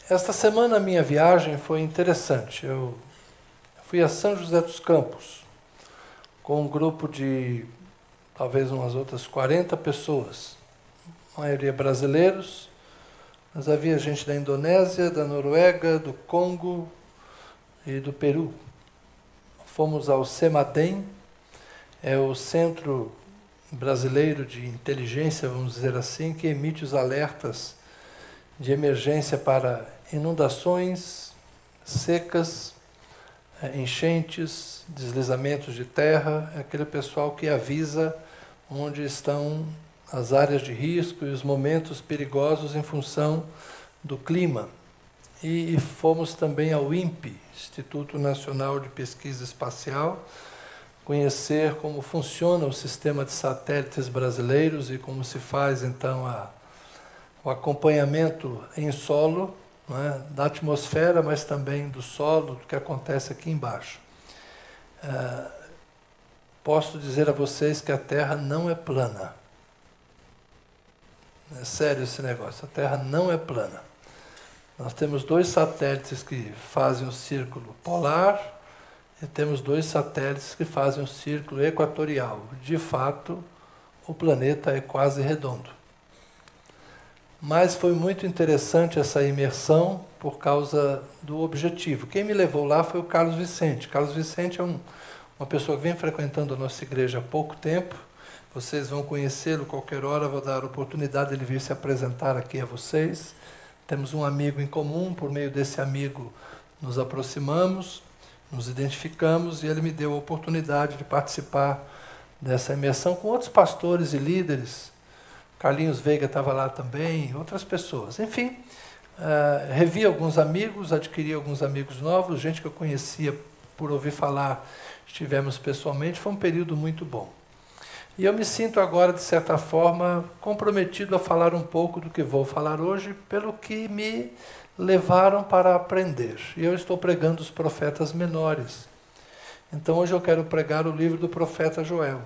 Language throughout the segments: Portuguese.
Esta semana a minha viagem foi interessante. Eu fui a São José dos Campos com um grupo de talvez umas outras 40 pessoas, a maioria brasileiros, mas havia gente da Indonésia, da Noruega, do Congo e do Peru. Fomos ao CEMADEM, é o Centro Brasileiro de Inteligência, vamos dizer assim, que emite os alertas de emergência para inundações, secas, enchentes, deslizamentos de terra, é aquele pessoal que avisa onde estão as áreas de risco e os momentos perigosos em função do clima. E fomos também ao INPE, Instituto Nacional de Pesquisa Espacial, conhecer como funciona o sistema de satélites brasileiros e como se faz então o acompanhamento em solo, não é, da atmosfera, mas também do solo, do que acontece aqui embaixo. Posso dizer a vocês que a Terra não é plana. É sério esse negócio, a Terra não é plana. Nós temos 2 satélites que fazem o círculo polar e temos 2 satélites que fazem o círculo equatorial. De fato, o planeta é quase redondo. Mas foi muito interessante essa imersão por causa do objetivo. Quem me levou lá foi o Carlos Vicente. Carlos Vicente é uma pessoa que vem frequentando a nossa igreja há pouco tempo. Vocês vão conhecê-lo qualquer hora, vou dar a oportunidade de ele vir se apresentar aqui a vocês. Temos um amigo em comum, por meio desse amigo nos aproximamos, nos identificamos e ele me deu a oportunidade de participar dessa imersão com outros pastores e líderes. Carlinhos Veiga estava lá também, outras pessoas. Enfim, revi alguns amigos, adquiri alguns amigos novos, gente que eu conhecia por ouvir falar, estivemos pessoalmente, foi um período muito bom. E eu me sinto agora, de certa forma, comprometido a falar um pouco do que vou falar hoje, pelo que me levaram para aprender. E eu estou pregando os profetas menores. Então hoje eu quero pregar o livro do profeta Joel.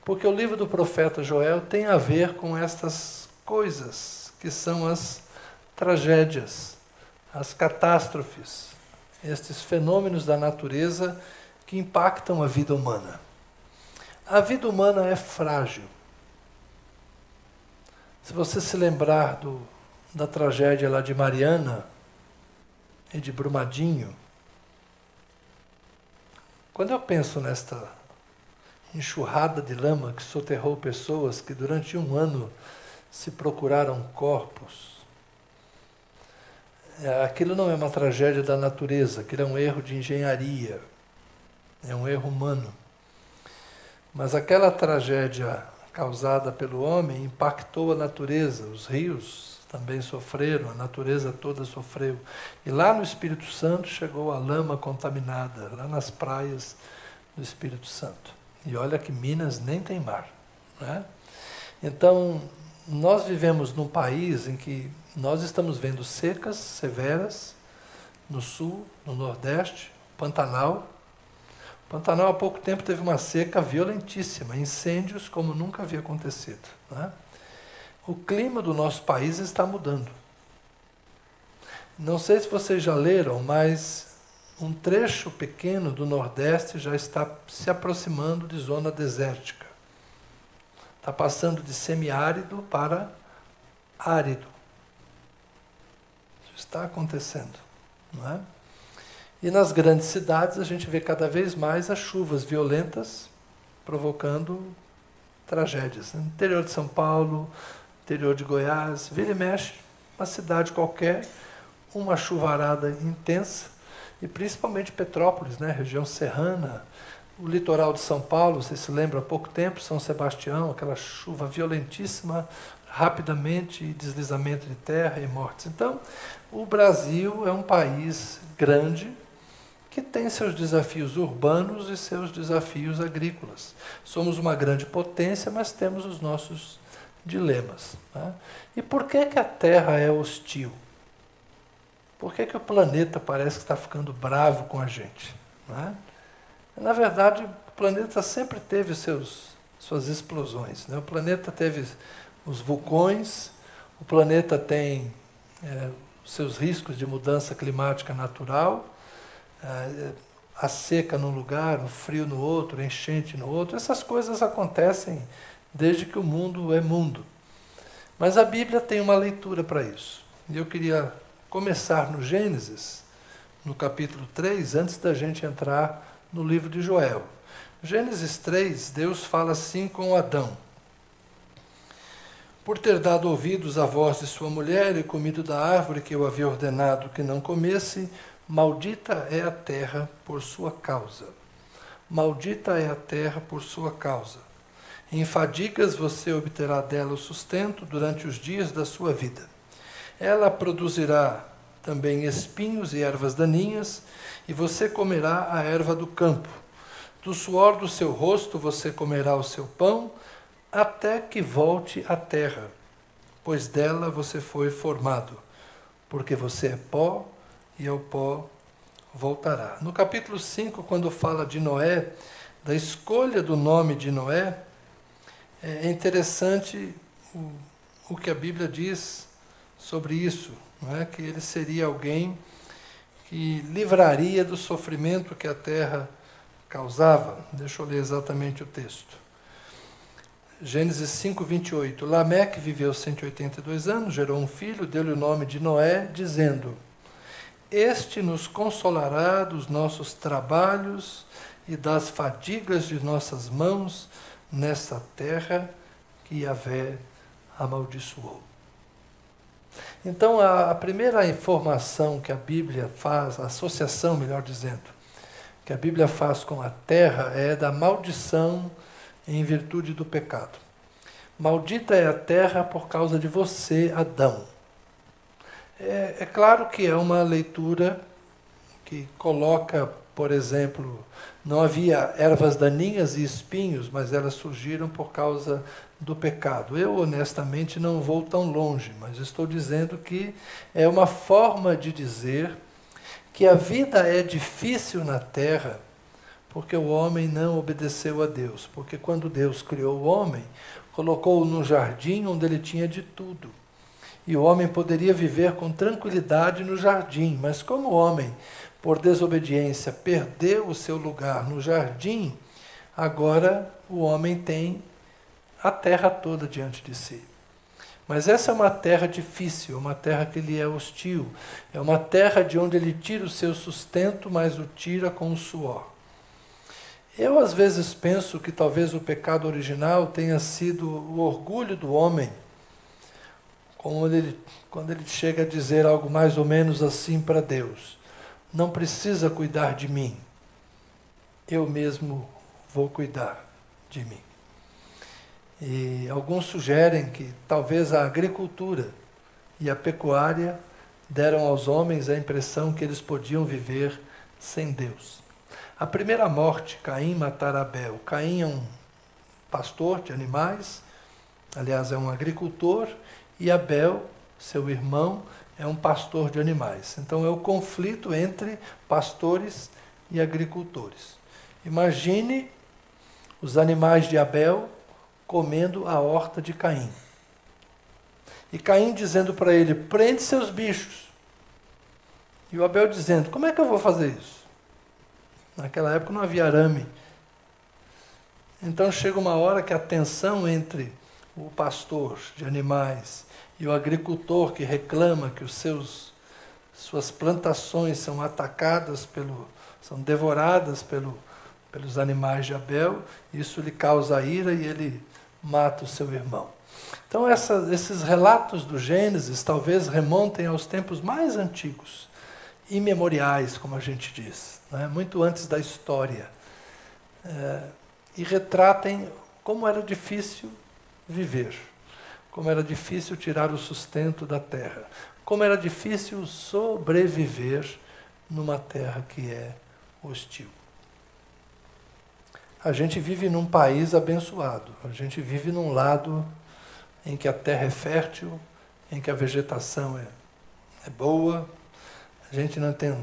Porque o livro do profeta Joel tem a ver com estas coisas, que são as tragédias, as catástrofes, estes fenômenos da natureza que impactam a vida humana. A vida humana é frágil. Se você se lembrar da tragédia lá de Mariana e de Brumadinho, quando eu penso nesta enxurrada de lama que soterrou pessoas que durante um ano se procuraram corpos, aquilo não é uma tragédia da natureza, aquilo é um erro de engenharia, é um erro humano. Mas aquela tragédia causada pelo homem impactou a natureza, os rios também sofreram, a natureza toda sofreu. E lá no Espírito Santo chegou a lama contaminada, lá nas praias do Espírito Santo. E olha que Minas nem tem mar, né? Então, nós vivemos num país em que nós estamos vendo secas severas no sul, no nordeste, Pantanal. Pantanal há pouco tempo teve uma seca violentíssima, incêndios como nunca havia acontecido, né? O clima do nosso país está mudando. Não sei se vocês já leram, mas um trecho pequeno do Nordeste já está se aproximando de zona desértica. Está passando de semiárido para árido. Isso está acontecendo, não é? E nas grandes cidades a gente vê cada vez mais as chuvas violentas provocando tragédias. No interior de São Paulo, interior de Goiás, vira e mexe, uma cidade qualquer, uma chuvarada intensa, e principalmente Petrópolis, né, região serrana, o litoral de São Paulo, você se lembra há pouco tempo, São Sebastião, aquela chuva violentíssima, rapidamente, deslizamento de terra e mortes. Então, o Brasil é um país grande, que tem seus desafios urbanos e seus desafios agrícolas. Somos uma grande potência, mas temos os nossos dilemas, né? E por que a Terra é hostil? Por que o planeta parece que está ficando bravo com a gente, né? Na verdade, o planeta sempre teve suas explosões, né? O planeta teve os vulcões, o planeta tem seus riscos de mudança climática natural, a seca num lugar, o frio no outro, a enchente no outro. Essas coisas acontecem desde que o mundo é mundo. Mas a Bíblia tem uma leitura para isso. E eu queria começar no Gênesis, no capítulo 3, antes da gente entrar no livro de Joel. Gênesis 3, Deus fala assim com Adão: por ter dado ouvidos à voz de sua mulher e comido da árvore que eu havia ordenado que não comesse, maldita é a terra por sua causa. Maldita é a terra por sua causa. Em fadigas você obterá dela o sustento durante os dias da sua vida. Ela produzirá também espinhos e ervas daninhas, e você comerá a erva do campo. Do suor do seu rosto você comerá o seu pão, até que volte à terra, pois dela você foi formado, porque você é pó e ao pó voltará. No capítulo 5, quando fala de Noé, da escolha do nome de Noé, é interessante o que a Bíblia diz sobre isso, não é? Que ele seria alguém que livraria do sofrimento que a terra causava. Deixa eu ler exatamente o texto. Gênesis 5, 28. Lameque viveu 182 anos, gerou um filho, deu-lhe o nome de Noé, dizendo: este nos consolará dos nossos trabalhos e das fadigas de nossas mãos nessa terra que Yahvé amaldiçoou. Então, a primeira informação que a Bíblia faz, a associação, melhor dizendo, que a Bíblia faz com a terra é da maldição em virtude do pecado. Maldita é a terra por causa de você, Adão. É claro que é uma leitura que coloca, por exemplo, não havia ervas daninhas e espinhos, mas elas surgiram por causa do pecado. Eu, honestamente, não vou tão longe, mas estou dizendo que é uma forma de dizer que a vida é difícil na terra porque o homem não obedeceu a Deus. Porque quando Deus criou o homem, colocou-o num jardim onde ele tinha de tudo. E o homem poderia viver com tranquilidade no jardim, mas como o homem, por desobediência, perdeu o seu lugar no jardim, agora o homem tem a terra toda diante de si. Mas essa é uma terra difícil, uma terra que lhe é hostil, é uma terra de onde ele tira o seu sustento, mas o tira com o suor. Eu às vezes penso que talvez o pecado original tenha sido o orgulho do homem, quando ele chega a dizer algo mais ou menos assim para Deus: não precisa cuidar de mim, eu mesmo vou cuidar de mim. E alguns sugerem que talvez a agricultura e a pecuária deram aos homens a impressão que eles podiam viver sem Deus. A primeira morte, Caim matar Abel. Caim é um pastor de animais, aliás, é um agricultor, e Abel, seu irmão, é um pastor de animais. Então é o conflito entre pastores e agricultores. Imagine os animais de Abel comendo a horta de Caim. E Caim dizendo para ele: prende seus bichos. E o Abel dizendo: como é que eu vou fazer isso? Naquela época não havia arame. Então chega uma hora que a tensão entre o pastor de animais e o agricultor que reclama que suas plantações são atacadas, são devoradas pelos animais de Abel, isso lhe causa ira e ele mata o seu irmão. Então esses relatos do Gênesis talvez remontem aos tempos mais antigos, imemoriais, como a gente diz, né? Muito antes da história, e retratem como era difícil viver, como era difícil tirar o sustento da terra, como era difícil sobreviver numa terra que é hostil. A gente vive num país abençoado, a gente vive num lado em que a terra é fértil, em que a vegetação é boa, a gente não tem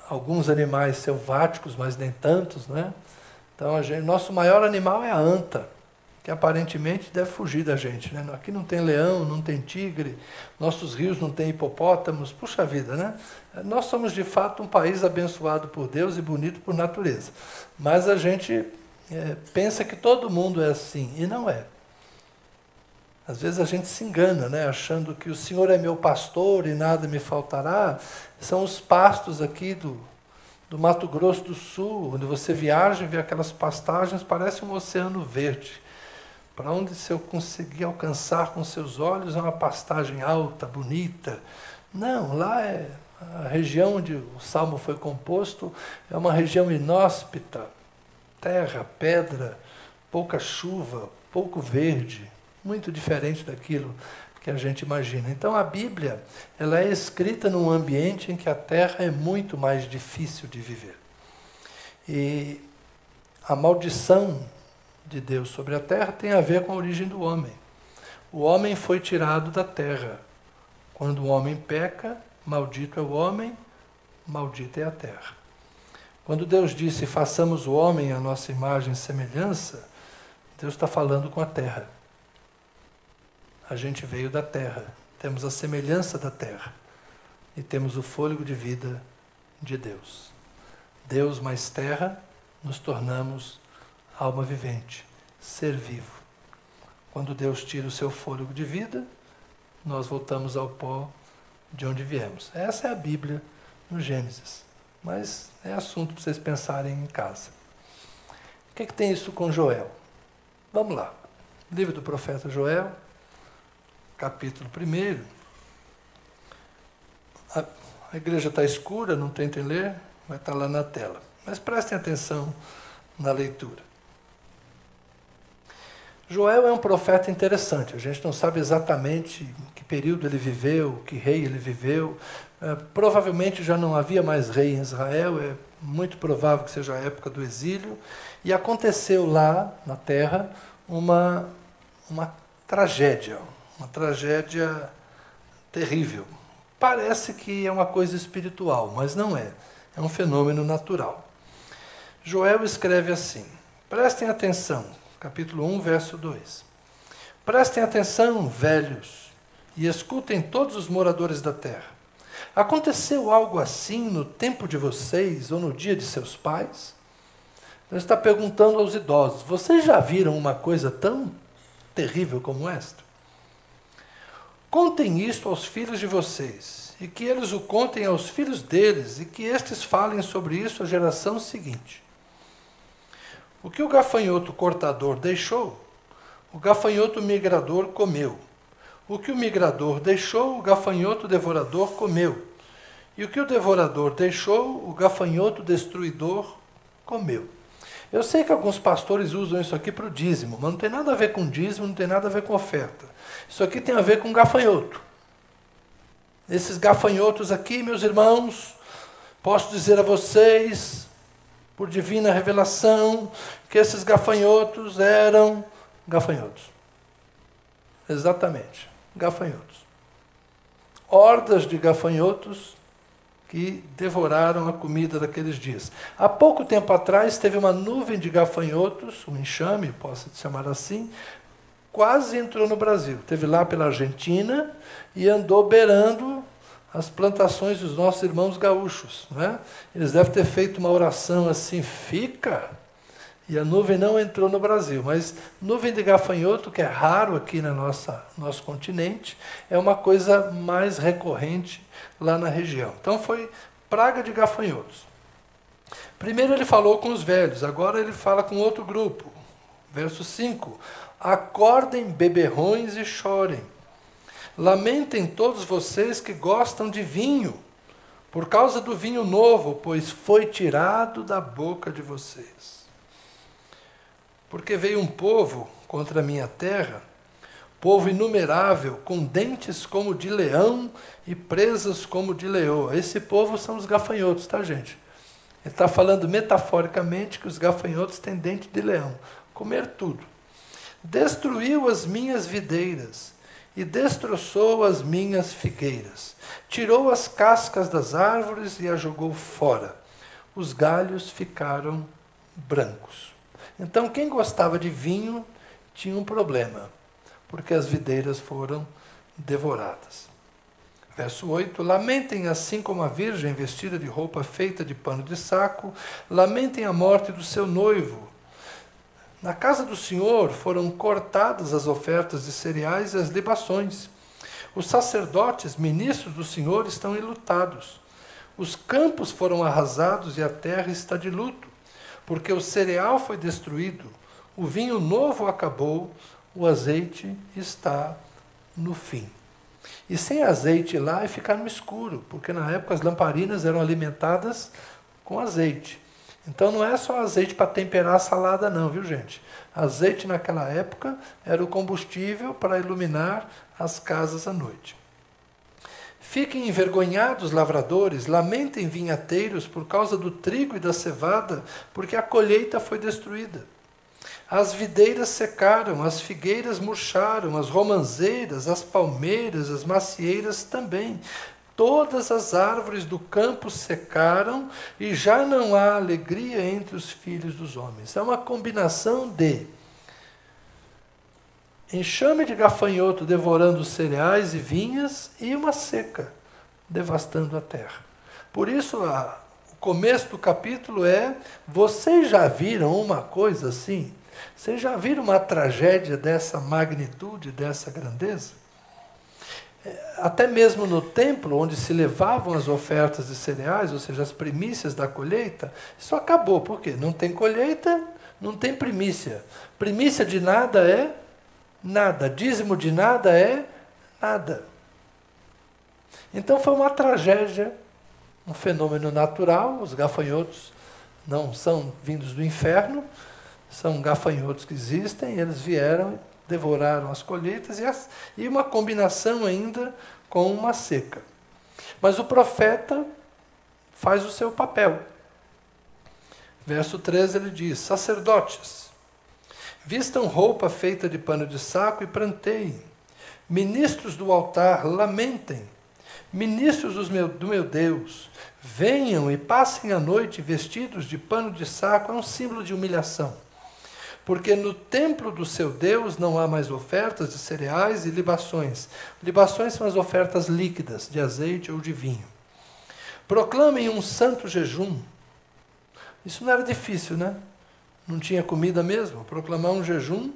alguns animais selváticos, mas nem tantos, né? Então nosso maior animal é a anta, que aparentemente deve fugir da gente, né? Aqui não tem leão, não tem tigre, nossos rios não tem hipopótamos, puxa vida, né? Nós somos de fato um país abençoado por Deus e bonito por natureza, mas a gente pensa que todo mundo é assim, e não é. Às vezes a gente se engana, né? Achando que o Senhor é meu pastor e nada me faltará. São os pastos aqui do Mato Grosso do Sul, onde você viaja e vê aquelas pastagens, parece um oceano verde. Para onde se eu conseguir alcançar com seus olhos é uma pastagem alta, bonita. Não, lá é a região onde o Salmo foi composto, é uma região inóspita, terra, pedra, pouca chuva, pouco verde, muito diferente daquilo que a gente imagina. Então a Bíblia, ela é escrita num ambiente em que a terra é muito mais difícil de viver. E a maldição de Deus sobre a terra tem a ver com a origem do homem. O homem foi tirado da terra. Quando o homem peca, maldito é o homem, maldita é a terra. Quando Deus disse, façamos o homem à nossa imagem e semelhança, Deus está falando com a terra. A gente veio da terra, temos a semelhança da terra e temos o fôlego de vida de Deus. Deus mais terra, nos tornamos alma vivente, ser vivo. Quando Deus tira o seu fôlego de vida, nós voltamos ao pó de onde viemos. Essa é a Bíblia no Gênesis, mas é assunto para vocês pensarem em casa. O que é que tem isso com Joel? Vamos lá. Livro do profeta Joel, capítulo 1. A igreja está escura, não tentem ler, vai estar lá na tela. Mas prestem atenção na leitura. Joel é um profeta interessante, a gente não sabe exatamente em que período ele viveu, que rei ele viveu. Provavelmente já não havia mais rei em Israel, é muito provável que seja a época do exílio. E aconteceu lá, na terra, uma tragédia terrível. Parece que é uma coisa espiritual, mas não é. É um fenômeno natural. Joel escreve assim, prestem atenção, capítulo 1, verso 2. Prestem atenção, velhos, e escutem todos os moradores da terra. Aconteceu algo assim no tempo de vocês ou no dia de seus pais? Ele está perguntando aos idosos, vocês já viram uma coisa tão terrível como esta? Contem isto aos filhos de vocês, e que eles o contem aos filhos deles, e que estes falem sobre isso à geração seguinte. O que o gafanhoto cortador deixou, o gafanhoto migrador comeu. O que o migrador deixou, o gafanhoto devorador comeu. E o que o devorador deixou, o gafanhoto destruidor comeu. Eu sei que alguns pastores usam isso aqui para o dízimo, mas não tem nada a ver com dízimo, não tem nada a ver com oferta. Isso aqui tem a ver com gafanhoto. Esses gafanhotos aqui, meus irmãos, posso dizer a vocês, por divina revelação, que esses gafanhotos eram gafanhotos. Exatamente, gafanhotos. Hordas de gafanhotos que devoraram a comida daqueles dias. Há pouco tempo atrás teve uma nuvem de gafanhotos, um enxame, posso chamar assim, quase entrou no Brasil. Esteve lá pela Argentina e andou beirando as plantações dos nossos irmãos gaúchos. Né? Eles devem ter feito uma oração assim, fica, e a nuvem não entrou no Brasil. Mas nuvem de gafanhoto, que é raro aqui no nosso continente, é uma coisa mais recorrente lá na região. Então foi praga de gafanhotos. Primeiro ele falou com os velhos, agora ele fala com outro grupo. Verso 5. Acordem, beberrões, e chorem. Lamentem todos vocês que gostam de vinho, por causa do vinho novo, pois foi tirado da boca de vocês. Porque veio um povo contra a minha terra, povo inumerável, com dentes como de leão e presas como de leoa. Esse povo são os gafanhotos, tá, gente? Ele está falando metaforicamente que os gafanhotos têm dente de leão. Comer tudo. Destruiu as minhas videiras e destroçou as minhas figueiras. Tirou as cascas das árvores e as jogou fora. Os galhos ficaram brancos. Então, quem gostava de vinho tinha um problema, porque as videiras foram devoradas. Verso 8, lamentem assim como a virgem vestida de roupa feita de pano de saco, lamentem a morte do seu noivo. Na casa do Senhor foram cortadas as ofertas de cereais e as libações. Os sacerdotes, ministros do Senhor, estão enlutados. Os campos foram arrasados e a terra está de luto, porque o cereal foi destruído, o vinho novo acabou, o azeite está no fim. E sem azeite lá é ficar no escuro, porque na época as lamparinas eram alimentadas com azeite. Então não é só azeite para temperar a salada não, viu gente? Azeite naquela época era o combustível para iluminar as casas à noite. Fiquem envergonhados, lavradores, lamentem vinhateiros por causa do trigo e da cevada, porque a colheita foi destruída. As videiras secaram, as figueiras murcharam, as romãzeiras, as palmeiras, as macieiras também. Todas as árvores do campo secaram e já não há alegria entre os filhos dos homens. É uma combinação de enxame de gafanhoto devorando cereais e vinhas e uma seca devastando a terra. Por isso, o começo do capítulo é: vocês já viram uma coisa assim? Vocês já viram uma tragédia dessa magnitude, dessa grandeza? Até mesmo no templo, onde se levavam as ofertas de cereais, ou seja, as primícias da colheita, isso acabou. Por quê? Não tem colheita, não tem primícia. Primícia de nada é nada. Dízimo de nada é nada. Então foi uma tragédia, um fenômeno natural. Os gafanhotos não são vindos do inferno, são gafanhotos que existem, eles vieram e devoraram as colheitas e uma combinação ainda com uma seca. Mas o profeta faz o seu papel. Verso 13 ele diz: sacerdotes, vistam roupa feita de pano de saco e pranteiem. Ministros do altar, lamentem. Ministros do meu Deus, venham e passem a noite vestidos de pano de saco. É um símbolo de humilhação. Porque no templo do seu Deus não há mais ofertas de cereais e libações. Libações são as ofertas líquidas, de azeite ou de vinho. Proclamem um santo jejum. Isso não era difícil, né? Não tinha comida mesmo, proclamar um jejum.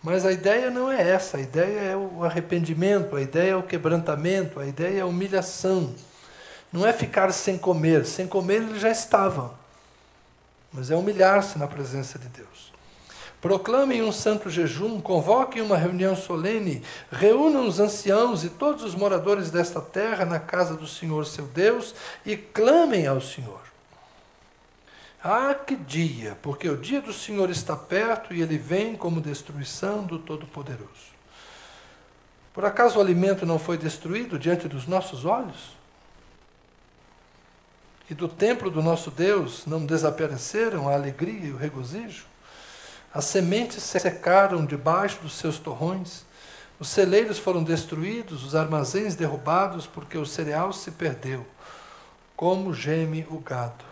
Mas a ideia não é essa, a ideia é o arrependimento, a ideia é o quebrantamento, a ideia é a humilhação. Não é ficar sem comer eles já estavam. Mas é humilhar-se na presença de Deus. Proclamem um santo jejum, convoquem uma reunião solene, reúnam os anciãos e todos os moradores desta terra na casa do Senhor seu Deus e clamem ao Senhor. Ah, que dia, porque o dia do Senhor está perto e ele vem como destruição do Todo-Poderoso. Por acaso o alimento não foi destruído diante dos nossos olhos? E do templo do nosso Deus não desapareceram a alegria e o regozijo? As sementes secaram debaixo dos seus torrões, os celeiros foram destruídos, os armazéns derrubados, porque o cereal se perdeu, como geme o gado.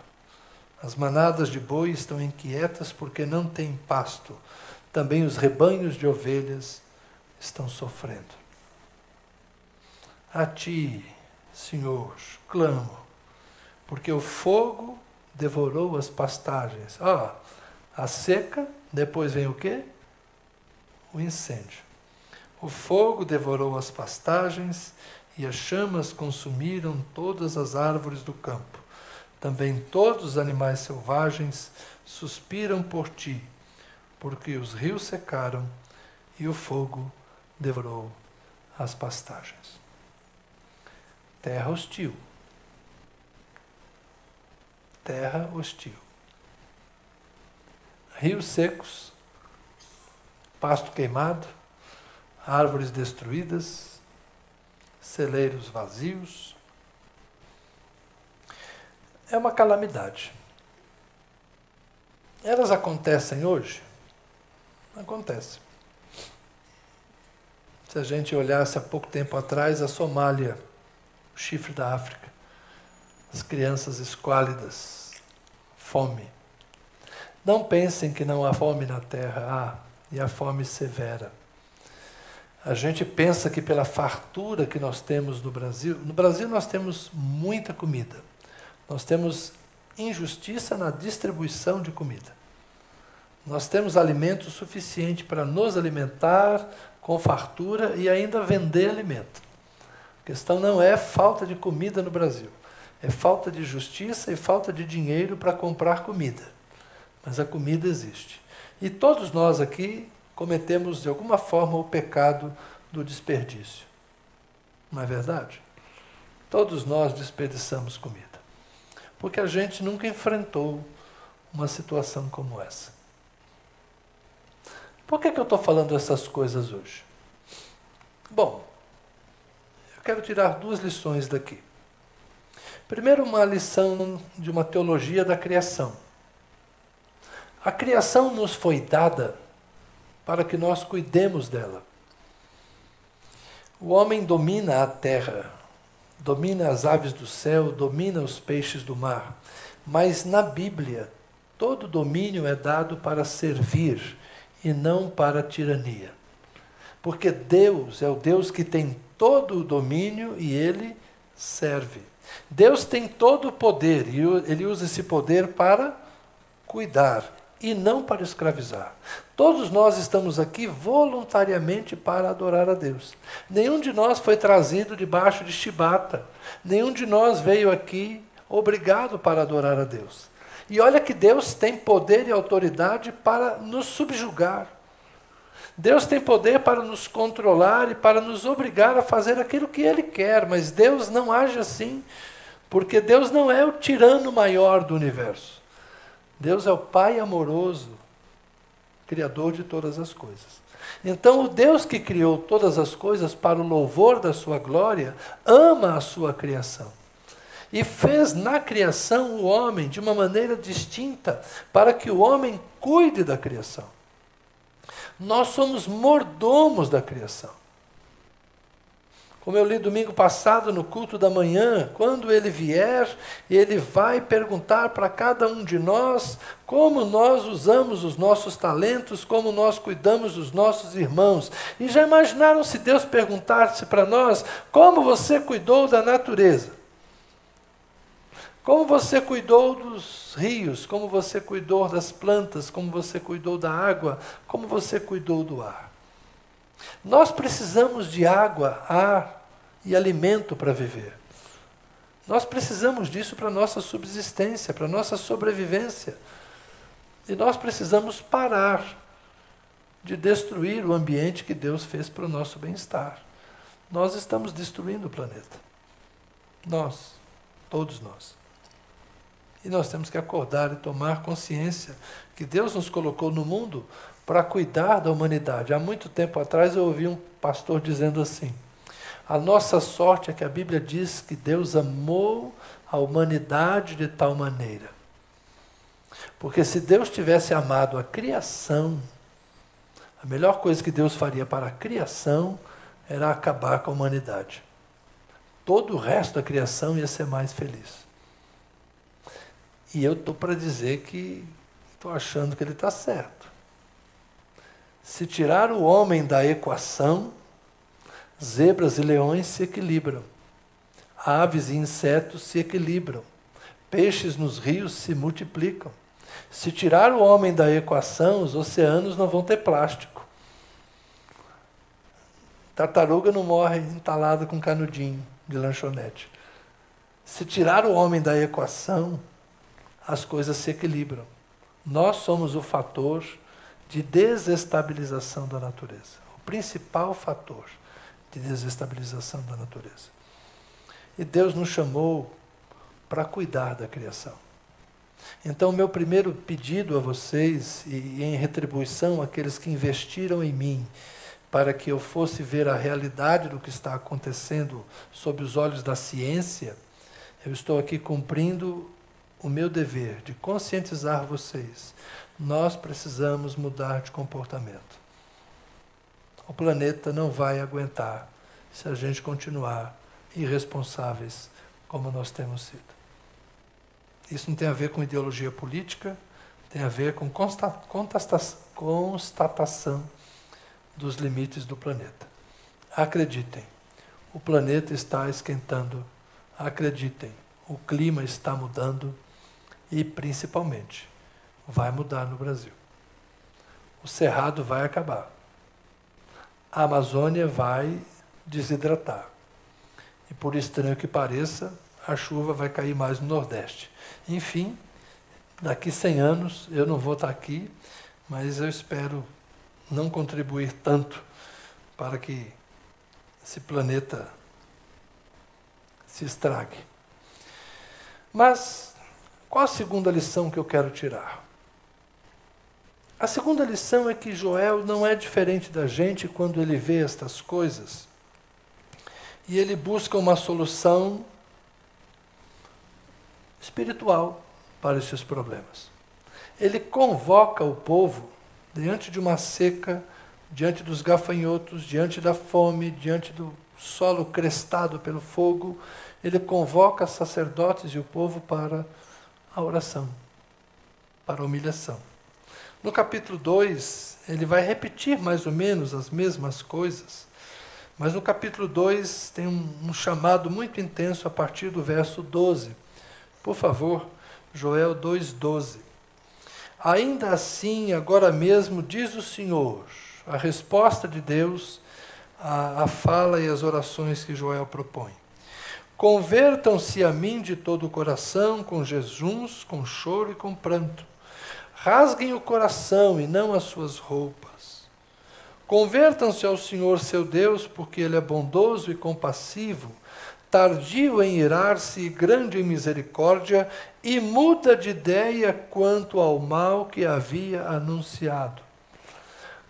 As manadas de boi estão inquietas porque não têm pasto, também os rebanhos de ovelhas estão sofrendo. A ti, Senhor, clamo, porque o fogo devorou as pastagens. A seca, depois vem o quê? O incêndio. O fogo devorou as pastagens e as chamas consumiram todas as árvores do campo. Também todos os animais selvagens suspiram por ti, porque os rios secaram e o fogo devorou as pastagens. Terra hostil. Terra hostil. Rios secos, pasto queimado, árvores destruídas, celeiros vazios. É uma calamidade. Elas acontecem hoje? Acontecem. Se a gente olhasse há pouco tempo atrás, a Somália, o chifre da África, as crianças esquálidas, fome. Não pensem que não há fome na terra. e a fome severa. A gente pensa que pela fartura que nós temos no Brasil nós temos muita comida. Nós temos injustiça na distribuição de comida. Nós temos alimento suficiente para nos alimentar com fartura e ainda vender alimento. A questão não é falta de comida no Brasil. É falta de justiça e falta de dinheiro para comprar comida. Mas a comida existe. E todos nós aqui cometemos de alguma forma o pecado do desperdício. Não é verdade? Todos nós desperdiçamos comida. Porque a gente nunca enfrentou uma situação como essa. Por que eu estou falando essas coisas hoje? Bom, eu quero tirar 2 lições daqui. Primeiro, uma lição de uma teologia da criação. A criação nos foi dada para que nós cuidemos dela. O homem domina a terra, domina as aves do céu, domina os peixes do mar. Mas na Bíblia, todo domínio é dado para servir e não para tirania. Porque Deus é o Deus que tem todo o domínio e Ele serve. Deus tem todo o poder e Ele usa esse poder para cuidar e não para escravizar. Todos nós estamos aqui voluntariamente para adorar a Deus. Nenhum de nós foi trazido debaixo de chibata. Nenhum de nós veio aqui obrigado para adorar a Deus. E olha que Deus tem poder e autoridade para nos subjugar. Deus tem poder para nos controlar e para nos obrigar a fazer aquilo que Ele quer, mas Deus não age assim, porque Deus não é o tirano maior do universo. Deus é o Pai amoroso, Criador de todas as coisas. Então, o Deus que criou todas as coisas para o louvor da sua glória, ama a sua criação. E fez na criação o homem de uma maneira distinta, para que o homem cuide da criação. Nós somos mordomos da criação. Como eu li domingo passado no culto da manhã, quando ele vier, ele vai perguntar para cada um de nós como nós usamos os nossos talentos, como nós cuidamos dos nossos irmãos. E já imaginaram se Deus perguntasse para nós como você cuidou da natureza? Como você cuidou dos rios, como você cuidou das plantas, como você cuidou da água, como você cuidou do ar? Nós precisamos de água, ar e alimento para viver. Nós precisamos disso para a nossa subsistência, para a nossa sobrevivência. E nós precisamos parar de destruir o ambiente que Deus fez para o nosso bem-estar. Nós estamos destruindo o planeta. Nós, todos nós. E nós temos que acordar e tomar consciência que Deus nos colocou no mundo para cuidar da humanidade. Há muito tempo atrás eu ouvi um pastor dizendo assim: a nossa sorte é que a Bíblia diz que Deus amou a humanidade de tal maneira. Porque se Deus tivesse amado a criação, a melhor coisa que Deus faria para a criação era acabar com a humanidade. Todo o resto da criação ia ser mais feliz. E eu estou para dizer que estou achando que ele está certo. Se tirar o homem da equação, zebras e leões se equilibram. Aves e insetos se equilibram. Peixes nos rios se multiplicam. Se tirar o homem da equação, os oceanos não vão ter plástico. Tartaruga não morre entalada com canudinho de lanchonete. Se tirar o homem da equação, as coisas se equilibram. Nós somos o fator de desestabilização da natureza. O principal fator de desestabilização da natureza. E Deus nos chamou para cuidar da criação. Então, meu primeiro pedido a vocês, e em retribuição àqueles que investiram em mim, para que eu fosse ver a realidade do que está acontecendo sob os olhos da ciência, eu estou aqui cumprindo o meu dever de conscientizar vocês. Nós precisamos mudar de comportamento. O planeta não vai aguentar se a gente continuar irresponsáveis como nós temos sido. Isso não tem a ver com ideologia política, tem a ver com constatação dos limites do planeta. Acreditem, o planeta está esquentando. Acreditem, o clima está mudando e, principalmente, vai mudar no Brasil. O Cerrado vai acabar. A Amazônia vai desidratar. E, por estranho que pareça, a chuva vai cair mais no Nordeste. Enfim, daqui 100 anos eu não vou estar aqui, mas eu espero não contribuir tanto para que esse planeta se estrague. Mas qual a segunda lição que eu quero tirar? A segunda lição é que Joel não é diferente da gente quando ele vê estas coisas e ele busca uma solução espiritual para esses problemas. Ele convoca o povo diante de uma seca, diante dos gafanhotos, diante da fome, diante do solo crestado pelo fogo. Ele convoca sacerdotes e o povo para a oração, para a humilhação. No capítulo 2, ele vai repetir mais ou menos as mesmas coisas, mas no capítulo 2 tem um chamado muito intenso a partir do verso 12. Por favor, Joel 2,12. Ainda assim, agora mesmo, diz o Senhor, a resposta de Deus à fala e às orações que Joel propõe. Convertam-se a mim de todo o coração, com jejuns, com choro e com pranto. Rasguem o coração e não as suas roupas. Convertam-se ao Senhor seu Deus, porque Ele é bondoso e compassivo, tardio em irar-se e grande em misericórdia, e muda de ideia quanto ao mal que havia anunciado.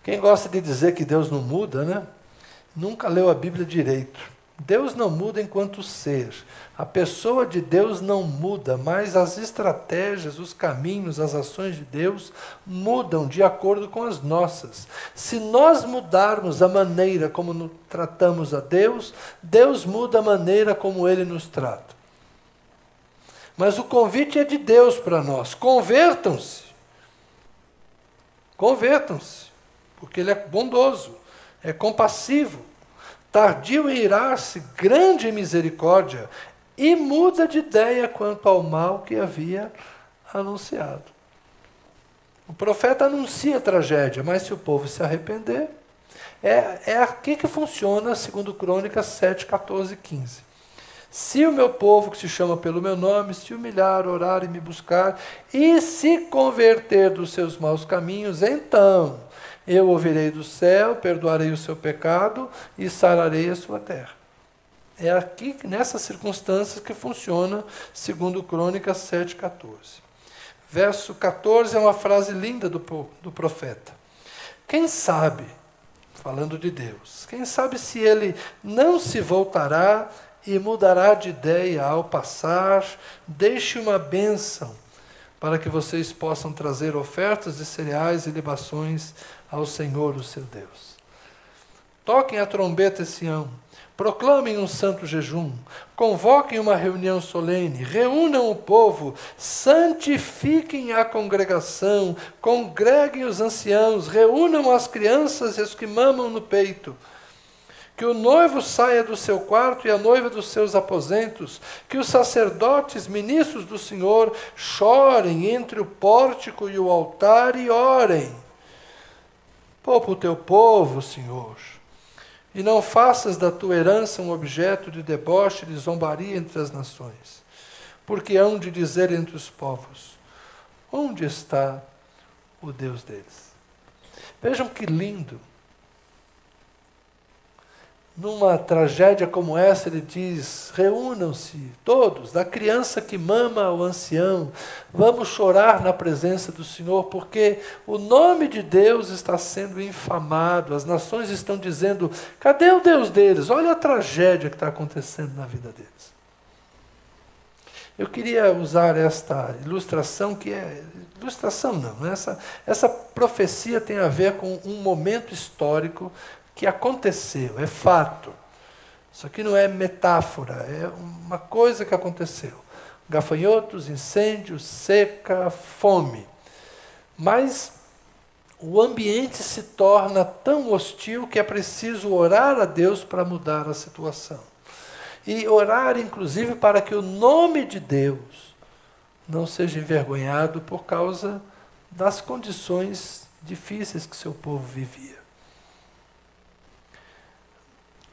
Quem gosta de dizer que Deus não muda, né? Nunca leu a Bíblia direito. Deus não muda enquanto ser. A pessoa de Deus não muda, mas as estratégias, os caminhos, as ações de Deus mudam de acordo com as nossas. Se nós mudarmos a maneira como tratamos a Deus, Deus muda a maneira como Ele nos trata. Mas o convite é de Deus para nós. Convertam-se. Convertam-se. Porque Ele é bondoso, é compassivo. Tardio em irar-se, grande em misericórdia, e muda de ideia quanto ao mal que havia anunciado. O profeta anuncia a tragédia, mas se o povo se arrepender, é aqui que funciona, segundo Crônicas 7, 14 e 15. Se o meu povo, que se chama pelo meu nome, se humilhar, orar e me buscar, e se converter dos seus maus caminhos, então eu ouvirei do céu, perdoarei o seu pecado e sararei a sua terra. É aqui, nessas circunstâncias, que funciona, segundo Crônicas 7,14. Verso 14 é uma frase linda do profeta. Quem sabe, falando de Deus, quem sabe se ele não se voltará e mudará de ideia ao passar, deixe uma bênção para que vocês possam trazer ofertas de cereais e libações ao Senhor, o seu Deus. Toquem a trombeta em Sião, proclamem um santo jejum, convoquem uma reunião solene, reúnam o povo, santifiquem a congregação, congreguem os anciãos, reúnam as crianças e os que mamam no peito. Que o noivo saia do seu quarto e a noiva dos seus aposentos, que os sacerdotes, ministros do Senhor, chorem entre o pórtico e o altar e orem. Poupa o teu povo, Senhor, e não faças da tua herança um objeto de deboche e de zombaria entre as nações, porque hão de dizer entre os povos, onde está o Deus deles? Vejam que lindo. Numa tragédia como essa, ele diz, reúnam-se todos, da criança que mama ao ancião, vamos chorar na presença do Senhor, porque o nome de Deus está sendo infamado, as nações estão dizendo, cadê o Deus deles? Olha a tragédia que está acontecendo na vida deles. Eu queria usar esta ilustração, que é... Ilustração não, né? Essa profecia tem a ver com um momento histórico que aconteceu, é fato. Isso aqui não é metáfora, é uma coisa que aconteceu. Gafanhotos, incêndios, seca, fome. Mas o ambiente se torna tão hostil que é preciso orar a Deus para mudar a situação. E orar, inclusive, para que o nome de Deus não seja envergonhado por causa das condições difíceis que seu povo vivia.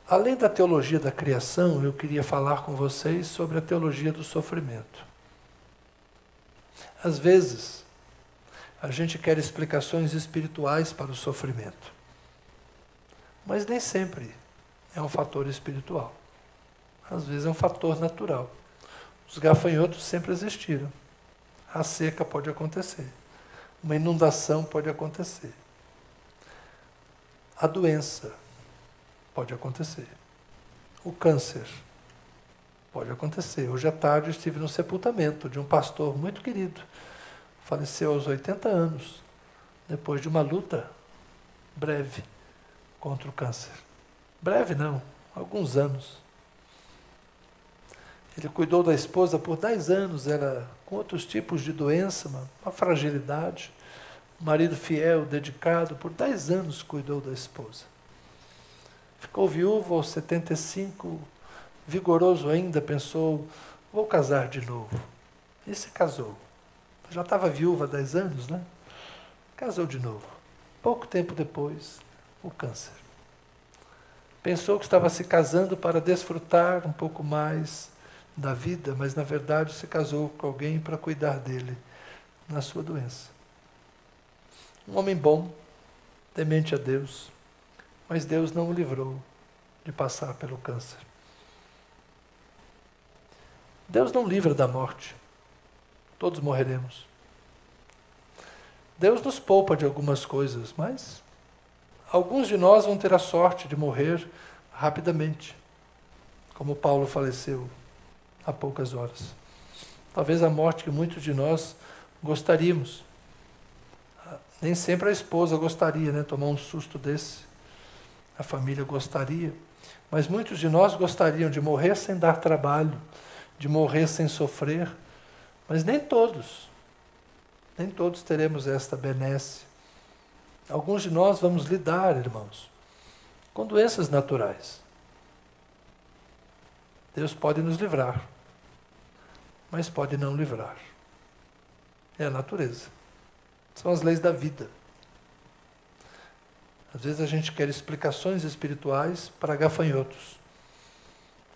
Além da teologia da criação, eu queria falar com vocês sobre a teologia do sofrimento. Às vezes, a gente quer explicações espirituais para o sofrimento, mas nem sempre é um fator espiritual. Às vezes é um fator natural. Os gafanhotos sempre existiram. A seca pode acontecer. Uma inundação pode acontecer. A doença pode acontecer. O câncer pode acontecer. Hoje à tarde eu estive no sepultamento de um pastor muito querido. Faleceu aos 80 anos, depois de uma luta breve contra o câncer. Breve não, alguns anos. Ele cuidou da esposa por 10 anos, ela com outros tipos de doença, uma fragilidade. Um marido fiel, dedicado, por 10 anos cuidou da esposa. Ficou viúvo aos 75, vigoroso ainda, pensou, vou casar de novo. E se casou. Já estava viúva há 10 anos, né? Casou de novo. Pouco tempo depois, o câncer. Pensou que estava se casando para desfrutar um pouco mais da vida, mas na verdade se casou com alguém para cuidar dele na sua doença. Um homem bom, temente a Deus, mas Deus não o livrou de passar pelo câncer. Deus não livra da morte. Todos morreremos. Deus nos poupa de algumas coisas, mas alguns de nós vão ter a sorte de morrer rapidamente, como Paulo faleceu há poucas horas. Talvez a morte que muitos de nós gostaríamos. Nem sempre a esposa gostaria, né, tomar um susto desse. A família gostaria. Mas muitos de nós gostariam de morrer sem dar trabalho, de morrer sem sofrer. Mas nem todos teremos esta benesse. Alguns de nós vamos lidar, irmãos, com doenças naturais. Deus pode nos livrar, mas pode não livrar. É a natureza. São as leis da vida. Às vezes a gente quer explicações espirituais para gafanhotos.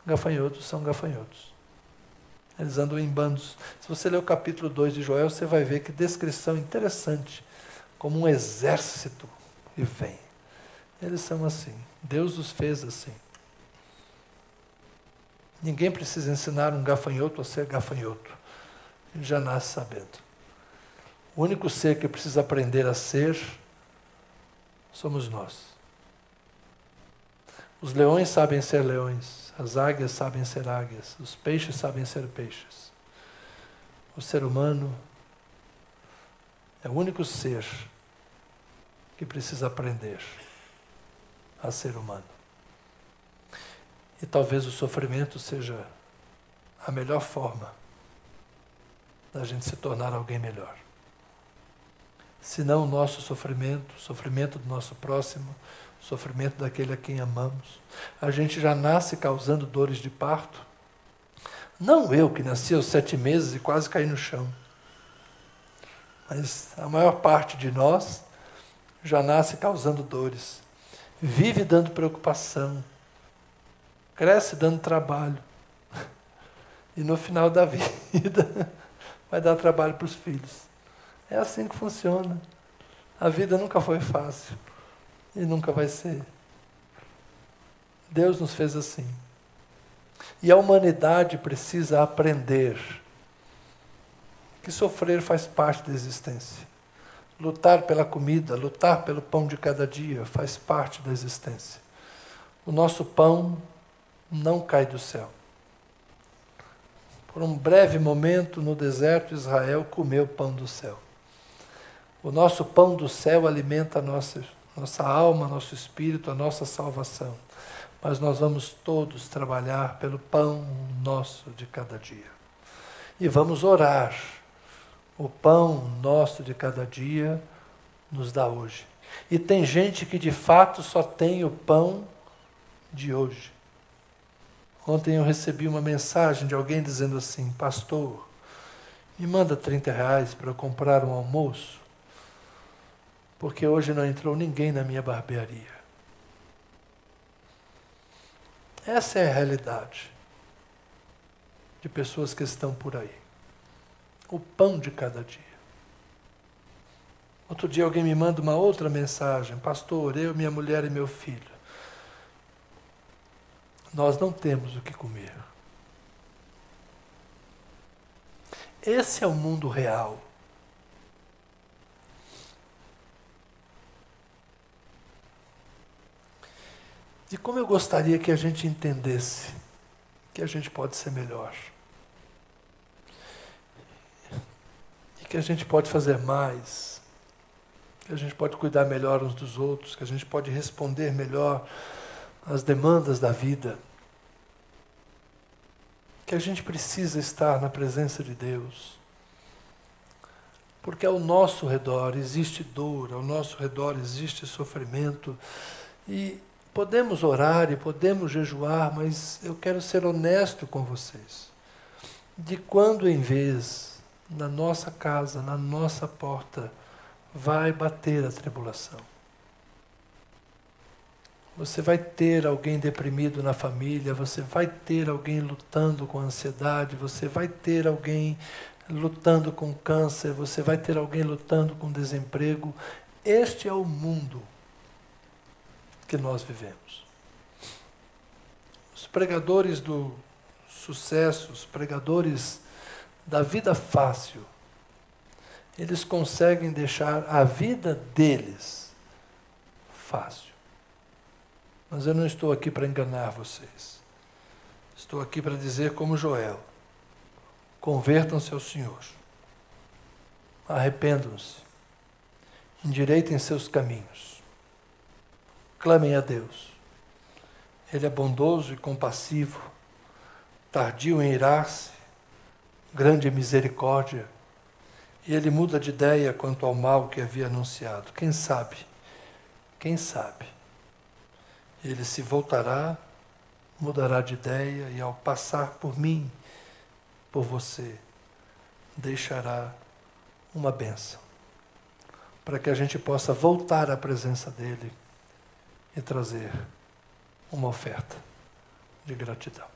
Gafanhotos são gafanhotos. Eles andam em bandos. Se você ler o capítulo 2 de Joel, você vai ver que descrição interessante. Como um exército que vem. Eles são assim. Deus os fez assim. Ninguém precisa ensinar um gafanhoto a ser gafanhoto. Ele já nasce sabendo. O único ser que precisa aprender a ser somos nós. Os leões sabem ser leões. As águias sabem ser águias, os peixes sabem ser peixes. O ser humano é o único ser que precisa aprender a ser humano. E talvez o sofrimento seja a melhor forma da gente se tornar alguém melhor. Se não o nosso sofrimento, o sofrimento do nosso próximo, o sofrimento daquele a quem amamos. A gente já nasce causando dores de parto. Não eu, que nasci aos 7 meses e quase caí no chão. Mas a maior parte de nós já nasce causando dores. Vive dando preocupação. Cresce dando trabalho. E no final da vida vai dar trabalho para os filhos. É assim que funciona. A vida nunca foi fácil. E nunca vai ser. Deus nos fez assim. E a humanidade precisa aprender que sofrer faz parte da existência. Lutar pela comida, lutar pelo pão de cada dia faz parte da existência. O nosso pão não cai do céu. Por um breve momento no deserto, Israel comeu o pão do céu. O nosso pão do céu alimenta a nossa alma, nosso espírito, a nossa salvação. Mas nós vamos todos trabalhar pelo pão nosso de cada dia. E vamos orar. O pão nosso de cada dia, nos dá hoje. E tem gente que de fato só tem o pão de hoje. Ontem eu recebi uma mensagem de alguém dizendo assim: pastor, me manda R$ 30 para eu comprar um almoço, porque hoje não entrou ninguém na minha barbearia. Essa é a realidade de pessoas que estão por aí. O pão de cada dia. Outro dia alguém me manda uma outra mensagem: pastor, eu, minha mulher e meu filho, nós não temos o que comer. Esse é o mundo real. E como eu gostaria que a gente entendesse que a gente pode ser melhor. E que a gente pode fazer mais. Que a gente pode cuidar melhor uns dos outros. Que a gente pode responder melhor às demandas da vida. Que a gente precisa estar na presença de Deus. Porque ao nosso redor existe dor, ao nosso redor existe sofrimento. E podemos orar e podemos jejuar, mas eu quero ser honesto com vocês. De quando em vez, na nossa casa, na nossa porta, vai bater a tribulação. Você vai ter alguém deprimido na família, você vai ter alguém lutando com ansiedade, você vai ter alguém lutando com câncer, você vai ter alguém lutando com desemprego. Este é o mundo que nós vivemos. Os pregadores do sucesso, os pregadores da vida fácil, eles conseguem deixar a vida deles fácil. Mas eu não estou aqui para enganar vocês. Estou aqui para dizer como Joel: convertam-se ao Senhor, arrependam-se, endireitem seus caminhos, clamem a Deus. Ele é bondoso e compassivo, tardio em irar-se, grande em misericórdia, e ele muda de ideia quanto ao mal que havia anunciado. Quem sabe, ele se voltará, mudará de ideia e ao passar por mim, por você, deixará uma bênção, para que a gente possa voltar à presença dele e trazer uma oferta de gratidão.